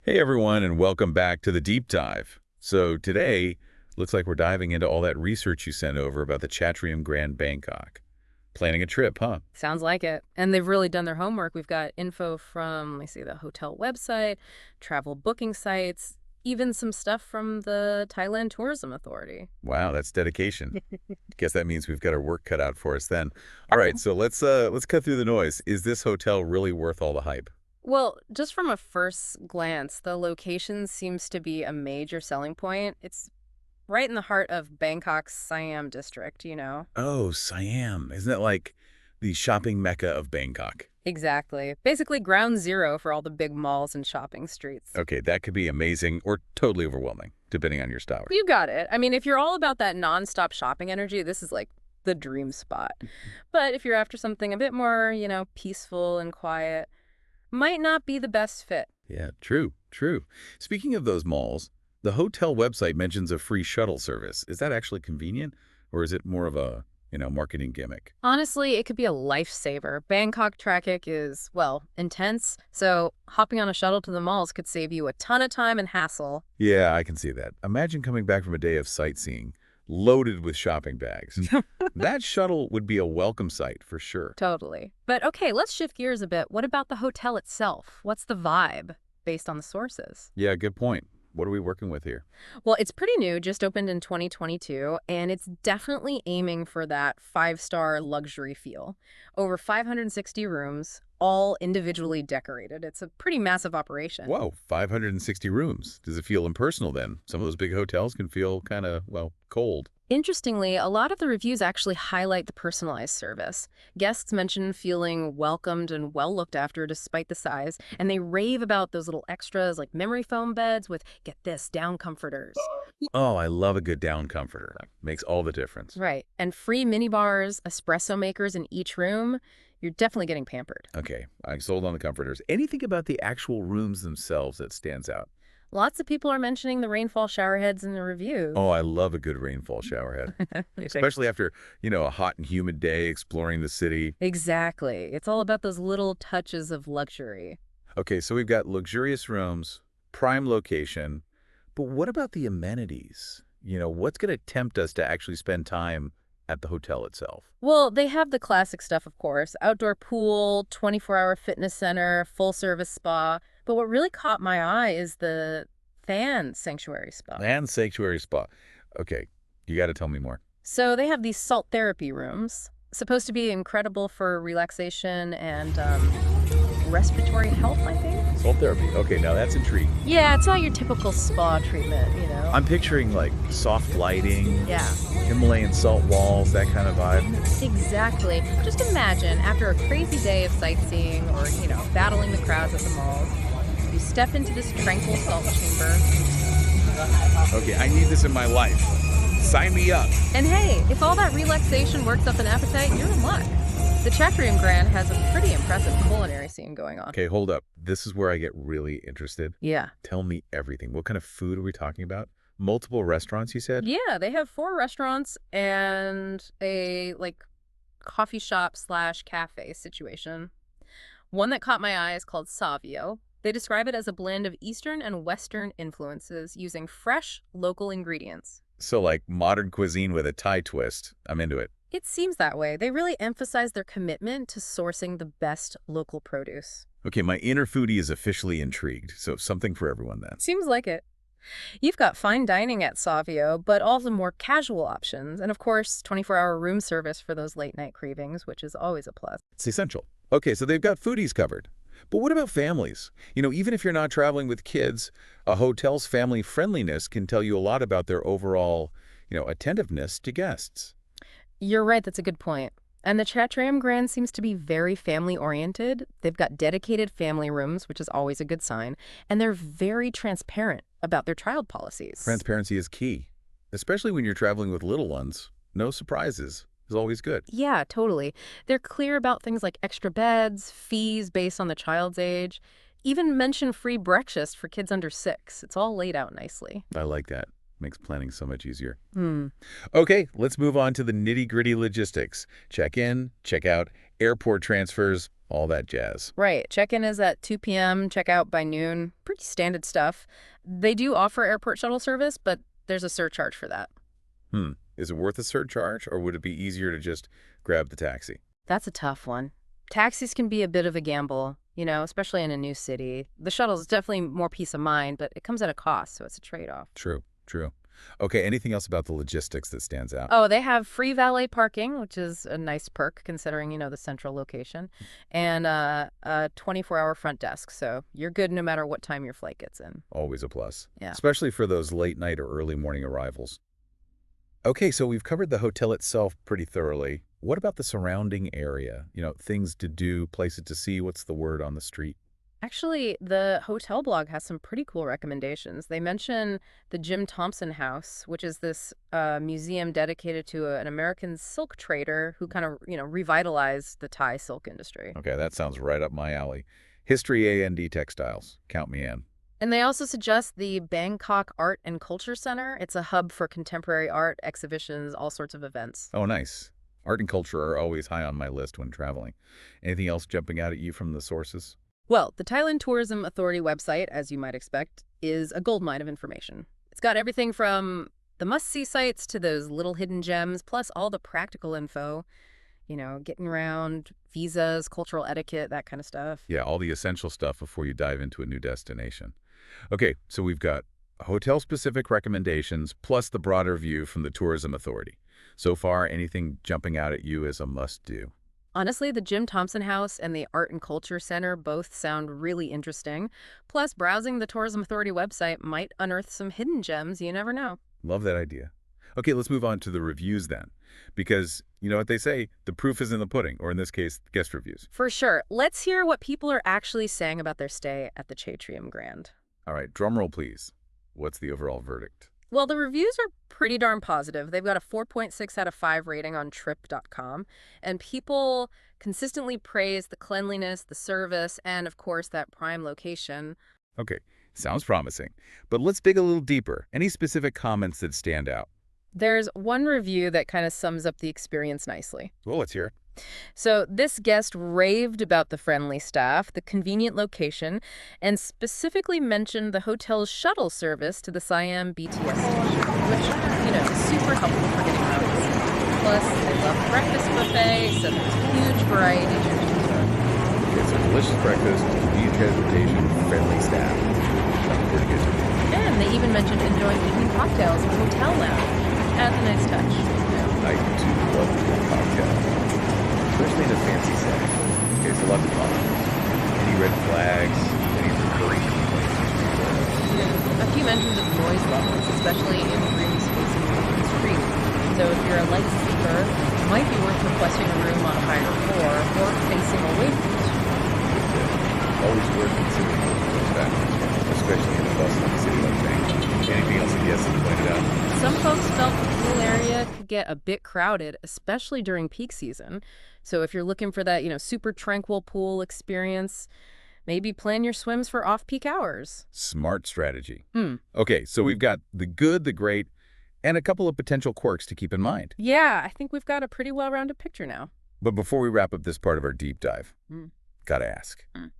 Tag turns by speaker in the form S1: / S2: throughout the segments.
S1: Hey everyone, and welcome back to the deep dive. So today, looks like we're diving into all that research you sent over about the Chatrium Grand Bangkok. Planning a trip, huh?
S2: Sounds like it. And they've really done their homework. We've got info from, let me see, the hotel website, travel booking sites, even some stuff from the Thailand Tourism Authority.
S1: Wow, that's dedication. Guess that means we've got our work cut out for us then. All right, so let's cut through the noise. Is this hotel really worth all the hype?
S2: Well, just from a first glance, the location seems to be a major selling point. It's right in the heart of Bangkok's Siam district.
S1: Oh, Siam. Isn't that like the shopping mecca of Bangkok?
S2: Exactly. Basically ground zero for all the big malls and shopping streets.
S1: Okay, that could be amazing or totally overwhelming, depending on your style.
S2: You got it. I mean, if you're all about that nonstop shopping energy, this is like the dream spot. But if you're after something a bit more, peaceful and quiet, might not be the best fit.
S1: Yeah, true, true. Speaking of those malls, the hotel website mentions a free shuttle service. Is that actually convenient, or is it more of a marketing gimmick?
S2: Honestly, it could be a lifesaver. Bangkok traffic is, well, intense, so hopping on a shuttle to the malls could save you a ton of time and hassle.
S1: Yeah, I can see that. Imagine coming back from a day of sightseeing, loaded with shopping bags. That shuttle would be a welcome sight for sure.
S2: Totally. But okay, let's shift gears a bit. What about the hotel itself? What's the vibe based on the sources?
S1: Yeah, good point. What are we working with here?
S2: Well, it's pretty new, just opened in 2022, and it's definitely aiming for that five-star luxury feel. Over 560 rooms, all individually decorated. It's a pretty massive operation.
S1: Whoa, 560 rooms. Does it feel impersonal then? Some of those big hotels can feel kind of, well, cold.
S2: Interestingly, a lot of the reviews actually highlight the personalized service. Guests mention feeling welcomed and well looked after despite the size, and they rave about those little extras like memory foam beds with, get this, down comforters.
S1: Oh, I love a good down comforter. Makes all the difference.
S2: Right, and free mini bars, espresso makers in each room. You're definitely getting pampered.
S1: Okay, I sold on the comforters. Anything about the actual rooms themselves that stands out?
S2: Lots of people are mentioning the rainfall shower heads in the reviews.
S1: Oh, I love a good rainfall shower head, especially after a hot and humid day exploring the city.
S2: Exactly. It's all about those little touches of luxury.
S1: Okay, so we've got luxurious rooms, prime location, but what about the amenities? What's going to tempt us to actually spend time at the hotel itself?
S2: Well, they have the classic stuff, of course. Outdoor pool, 24-hour fitness center, full-service spa. But what really caught my eye is the fan sanctuary spa.
S1: And sanctuary spa. Okay, you got to tell me more.
S2: So they have these salt therapy rooms, supposed to be incredible for relaxation and respiratory health, I think.
S1: Salt therapy. Okay, now that's intriguing.
S2: Yeah, it's not your typical spa treatment.
S1: I'm picturing like soft lighting,
S2: Yeah,
S1: Himalayan salt walls, that kind of vibe.
S2: exactly. Just imagine after a crazy day of sightseeing or, battling the crowds at the malls, you step into this tranquil salt chamber.
S1: Okay, I need this in my life. Sign me up.
S2: And hey, if all that relaxation works up an appetite, you're in luck. The Chatrium Grand has a pretty impressive culinary scene going on.
S1: Okay, hold up. This is where I get really interested.
S2: Yeah.
S1: Tell me everything. What kind of food are we talking about? Multiple restaurants, you said?
S2: Yeah, they have 4 restaurants and a coffee shop slash cafe situation. One that caught my eye is called Savio. They describe it as a blend of Eastern and Western influences using fresh, local ingredients.
S1: So like modern cuisine with a Thai twist. I'm into it.
S2: It seems that way. They really emphasize their commitment to sourcing the best local produce.
S1: Okay, my inner foodie is officially intrigued. So something for everyone then.
S2: Seems like it. You've got fine dining at Savio, but also more casual options. And of course, 24-hour room service for those late night cravings, which is always a plus.
S1: It's essential. Okay, so they've got foodies covered. But what about families? Even if you're not traveling with kids, a hotel's family friendliness can tell you a lot about their overall, attentiveness to guests.
S2: You're right, that's a good point. And the Chatrium Grand seems to be very family-oriented. They've got dedicated family rooms, which is always a good sign. And they're very transparent about their child policies.
S1: Transparency is key, especially when you're traveling with little ones. No surprises is always good.
S2: Yeah, totally. They're clear about things like extra beds, fees based on the child's age, even mention free breakfast for kids under 6. It's all laid out nicely.
S1: I like that. Makes planning so much easier.
S2: Hmm.
S1: Okay, let's move on to the nitty-gritty logistics. Check in, check out, airport transfers, all that jazz.
S2: Right. Check-in is at 2 p.m., check-out by noon. Pretty standard stuff. They do offer airport shuttle service, but there's a surcharge for that.
S1: Is it worth a surcharge, or would it be easier to just grab the taxi?
S2: That's a tough one. Taxis can be a bit of a gamble, especially in a new city. The shuttle is definitely more peace of mind, but it comes at a cost, so it's a trade-off.
S1: True, true. Okay, anything else about the logistics that stands out?
S2: Oh, they have free valet parking, which is a nice perk considering, the central location, and a 24-hour front desk, so you're good no matter what time your flight gets in.
S1: Always a plus.
S2: Yeah.
S1: Especially for those late night or early morning arrivals. Okay, so we've covered the hotel itself pretty thoroughly. What about the surrounding area? Things to do, places to see. What's the word on the street?
S2: Actually, the hotel blog has some pretty cool recommendations. They mention the Jim Thompson House, which is this museum dedicated to an American silk trader who kind of, revitalized the Thai silk industry.
S1: Okay, that sounds right up my alley. History A&D Textiles. Count me in.
S2: And they also suggest the Bangkok Art and Culture Center. It's a hub for contemporary art, exhibitions, all sorts of events.
S1: Oh, nice. Art and culture are always high on my list when traveling. Anything else jumping out at you from the sources?
S2: Well, the Thailand Tourism Authority website, as you might expect, is a goldmine of information. It's got everything from the must-see sites to those little hidden gems, plus all the practical info, getting around, visas, cultural etiquette, that kind of stuff.
S1: Yeah, all the essential stuff before you dive into a new destination. Okay, so we've got hotel-specific recommendations plus the broader view from the Tourism Authority. So far, anything jumping out at you as a must-do?
S2: Honestly, the Jim Thompson House and the Art and Culture Center both sound really interesting. Plus, browsing the Tourism Authority website might unearth some hidden gems you never know.
S1: Love that idea. Okay, let's move on to the reviews then. Because, you know what they say, the proof is in the pudding, or in this case, guest reviews.
S2: For sure. Let's hear what people are actually saying about their stay at the Chatrium Grand.
S1: All right, drum roll, please. What's the overall verdict?
S2: Well, the reviews are pretty darn positive. They've got a 4.6 out of 5 rating on trip.com, and people consistently praise the cleanliness, the service, and of course that prime location.
S1: Okay, sounds promising. But let's dig a little deeper. Any specific comments that stand out?
S2: There's one review that kind of sums up the experience nicely.
S1: Well, let's hear it.
S2: So this guest raved about the friendly staff, the convenient location, and specifically mentioned the hotel's shuttle service to the Siam BTS station, which, is super helpful for getting around the city. Plus, they love the breakfast buffet, so there's a huge variety to choose from.
S1: It's a delicious breakfast, convenient transportation, friendly staff. Sounds pretty good to me.
S2: And they even mentioned enjoying evening cocktails in the hotel lounge. Adds a nice touch.
S1: I do love a good cocktail. Especially in a fancy setting. Okay, so lots of positives. Any red flags? Any recurring complaints?
S2: A few mentions of noise levels, especially in rooms facing the street. So if you're a light sleeper, it might be worth requesting a room on a higher floor or facing away from the street.
S1: Always worth considering those factors, especially in a bustling city like Bangkok. Anything else that guests have pointed out?
S2: Some folks felt the pool area could get a bit crowded, especially during peak season. So if you're looking for that, super tranquil pool experience, maybe plan your swims for off-peak hours.
S1: Smart strategy. Okay, so we've got the good, the great, and a couple of potential quirks to keep in mind.
S2: Yeah, I think we've got a pretty well-rounded picture now.
S1: But before we wrap up this part of our deep dive, gotta ask.
S2: Mm.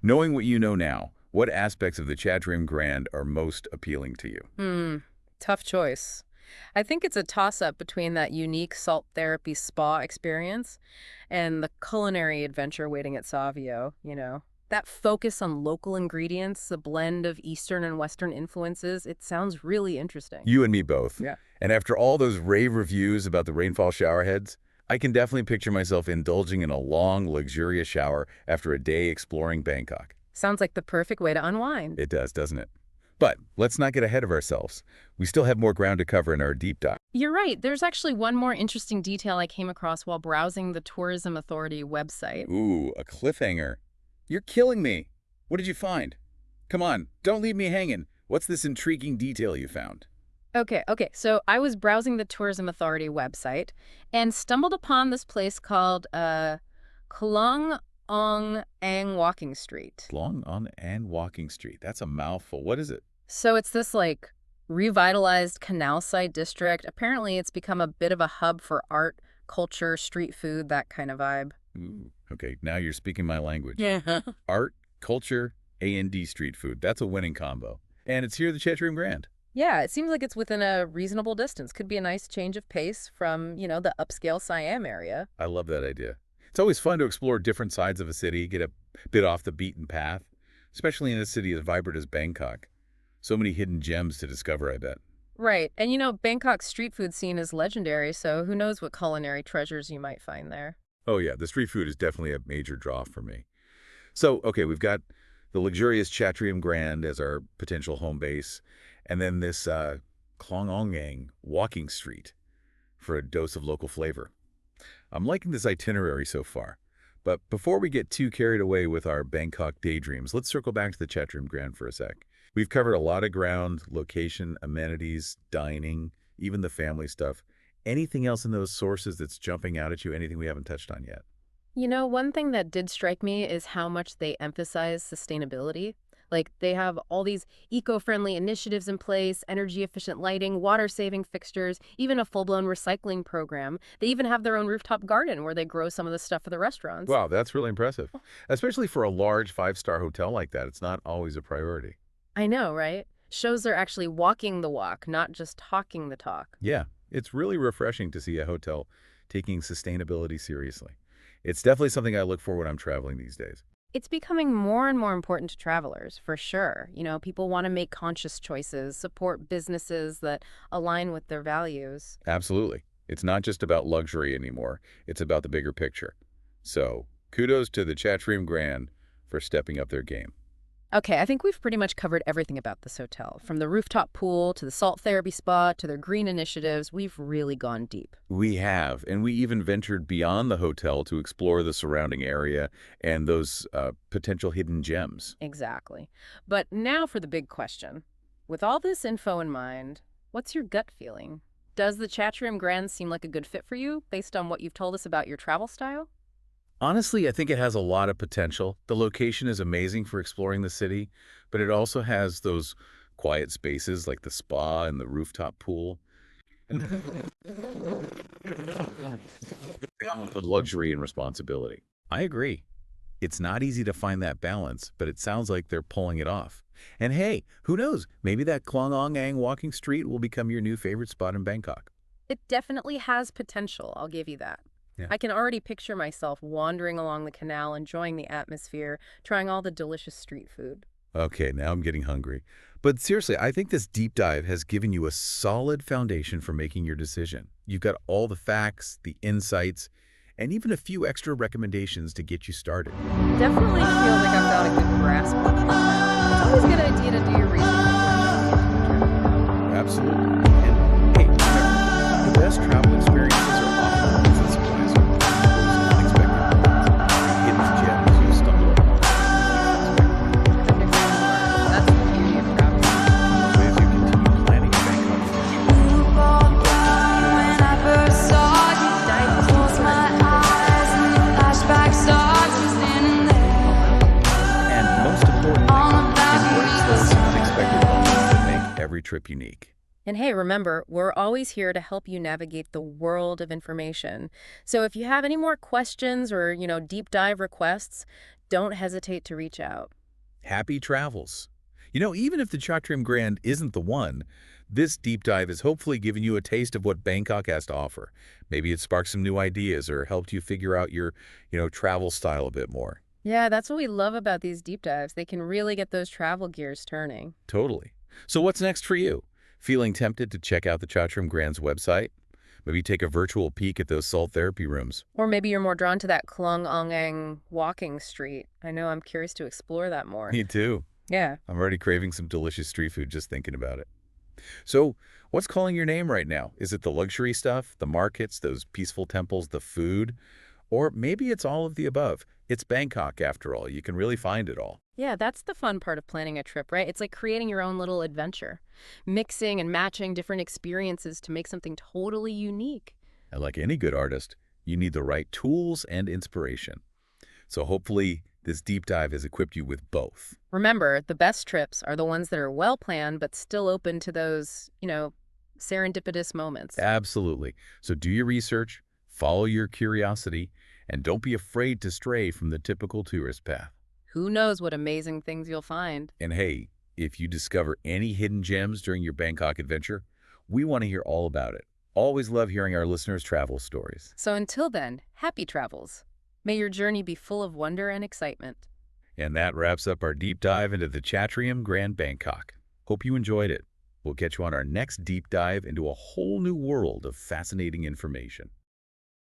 S1: Knowing what you know now, what aspects of the Chatrium Grand are most appealing to you?
S2: Tough choice. I think it's a toss-up between that unique salt therapy spa experience and the culinary adventure waiting at Savio, That focus on local ingredients, the blend of Eastern and Western influences, it sounds really interesting.
S1: You and me both.
S2: Yeah.
S1: And after all those rave reviews about the rainfall showerheads, I can definitely picture myself indulging in a long, luxurious shower after a day exploring Bangkok.
S2: Sounds like the perfect way to unwind.
S1: It does, doesn't it? But let's not get ahead of ourselves. We still have more ground to cover in our deep dive.
S2: You're right. There's actually one more interesting detail I came across while browsing the Tourism Authority website.
S1: Ooh, a cliffhanger. You're killing me. What did you find? Come on, don't leave me hanging. What's this intriguing detail you found?
S2: Okay. So I was browsing the Tourism Authority website and stumbled upon this place called Klong Ong Ang Walking Street.
S1: Long on and Walking Street. That's a mouthful. What is it?
S2: So it's this revitalized canal side district. Apparently it's become a bit of a hub for art, culture, street food, that kind of vibe.
S1: Ooh, okay, now you're speaking my language.
S2: Yeah.
S1: Art, culture, A&D street food. That's a winning combo. And it's here at the Chatrium Grand.
S2: Yeah, it seems like it's within a reasonable distance. Could be a nice change of pace from, the upscale Siam area.
S1: I love that idea. It's always fun to explore different sides of a city, get a bit off the beaten path, especially in a city as vibrant as Bangkok. So many hidden gems to discover, I bet.
S2: Right. And Bangkok's street food scene is legendary, so who knows what culinary treasures you might find there.
S1: Oh yeah, the street food is definitely a major draw for me. So, okay, we've got the luxurious Chatrium Grand as our potential home base, and then this Klong walking street for a dose of local flavor. I'm liking this itinerary so far. But before we get too carried away with our Bangkok daydreams, let's circle back to the Chatrium Grand for a sec. We've covered a lot of ground, location, amenities, dining, even the family stuff. Anything else in those sources that's jumping out at you? Anything we haven't touched on yet?
S2: One thing that did strike me is how much they emphasize sustainability. Like, they have all these eco-friendly initiatives in place, energy-efficient lighting, water-saving fixtures, even a full-blown recycling program. They even have their own rooftop garden where they grow some of the stuff for the restaurants.
S1: Wow, that's really impressive. Especially for a large five-star hotel like that, it's not always a priority.
S2: I know, right? Shows they're actually walking the walk, not just talking the talk.
S1: Yeah, it's really refreshing to see a hotel taking sustainability seriously. It's definitely something I look for when I'm traveling these days.
S2: It's becoming more and more important to travelers, for sure. People want to make conscious choices, support businesses that align with their values.
S1: Absolutely. It's not just about luxury anymore. It's about the bigger picture. So, kudos to the Chatrium Grand for stepping up their game.
S2: Okay, I think we've pretty much covered everything about this hotel. From the rooftop pool to the salt therapy spa to their green initiatives, we've really gone deep.
S1: We have, and we even ventured beyond the hotel to explore the surrounding area and those potential hidden gems.
S2: Exactly. But now for the big question. With all this info in mind, what's your gut feeling? Does the Chatrium Grand seem like a good fit for you based on what you've told us about your travel style?
S1: Honestly, I think it has a lot of potential. The location is amazing for exploring the city, but it also has those quiet spaces like the spa and the rooftop pool. And the luxury and responsibility. I agree. It's not easy to find that balance, but it sounds like they're pulling it off. And hey, who knows? Maybe that Klong Ong Ang walking street will become your new favorite spot in Bangkok.
S2: It definitely has potential, I'll give you that.
S1: Yeah.
S2: I can already picture myself wandering along the canal, enjoying the atmosphere, trying all the delicious street food.
S1: Okay, now I'm getting hungry. But seriously, I think this deep dive has given you a solid foundation for making your decision. You've got all the facts, the insights, and even a few extra recommendations to get you started.
S2: Definitely feel like I've got a good grasp on it. It's always a good idea to do your research.
S1: Absolutely. And hey, remember, the best travel experiences are often the ones that surprise you. Those unexpected moments, the hidden gems you stumble upon.
S2: That's the beauty of travel.
S1: So as you continue planning a Bangkok trip, keep
S3: When I first saw you, closed my eyes and the flashback starts just standing there.
S1: and most importantly, embrace those unexpected moments that make every trip unique.
S2: And hey, remember, we're always here to help you navigate the world of information. So if you have any more questions or, deep dive requests, don't hesitate to reach out.
S1: Happy travels. Even if the Chatrium Grand isn't the one, this deep dive has hopefully given you a taste of what Bangkok has to offer. Maybe it sparked some new ideas or helped you figure out your, travel style a bit more.
S2: Yeah, that's what we love about these deep dives. They can really get those travel gears turning.
S1: Totally. So what's next for you? Feeling tempted to check out the Chatrium Grand's website? Maybe take a virtual peek at those salt therapy rooms.
S2: Or maybe you're more drawn to that Klong Ong Ang walking street. I know, I'm curious to explore that more.
S1: Me too.
S2: Yeah.
S1: I'm already craving some delicious street food just thinking about it. So, what's calling your name right now? Is it the luxury stuff, the markets, those peaceful temples, the food? Or maybe it's all of the above. It's Bangkok, after all. You can really find it all.
S2: Yeah, that's the fun part of planning a trip, right? It's like creating your own little adventure, mixing and matching different experiences to make something totally unique.
S1: And like any good artist, you need the right tools and inspiration. So hopefully, this deep dive has equipped you with both.
S2: Remember, the best trips are the ones that are well planned but still open to those, serendipitous moments.
S1: Absolutely. So do your research, follow your curiosity, And don't be afraid to stray from the typical tourist path.
S2: Who knows what amazing things you'll find?
S1: And hey, if you discover any hidden gems during your Bangkok adventure, we want to hear all about it. Always love hearing our listeners' travel stories.
S2: So until then, happy travels. May your journey be full of wonder and excitement.
S1: And that wraps up our deep dive into the Chatrium Grand Bangkok. Hope you enjoyed it. We'll catch you on our next deep dive into a whole new world of fascinating information.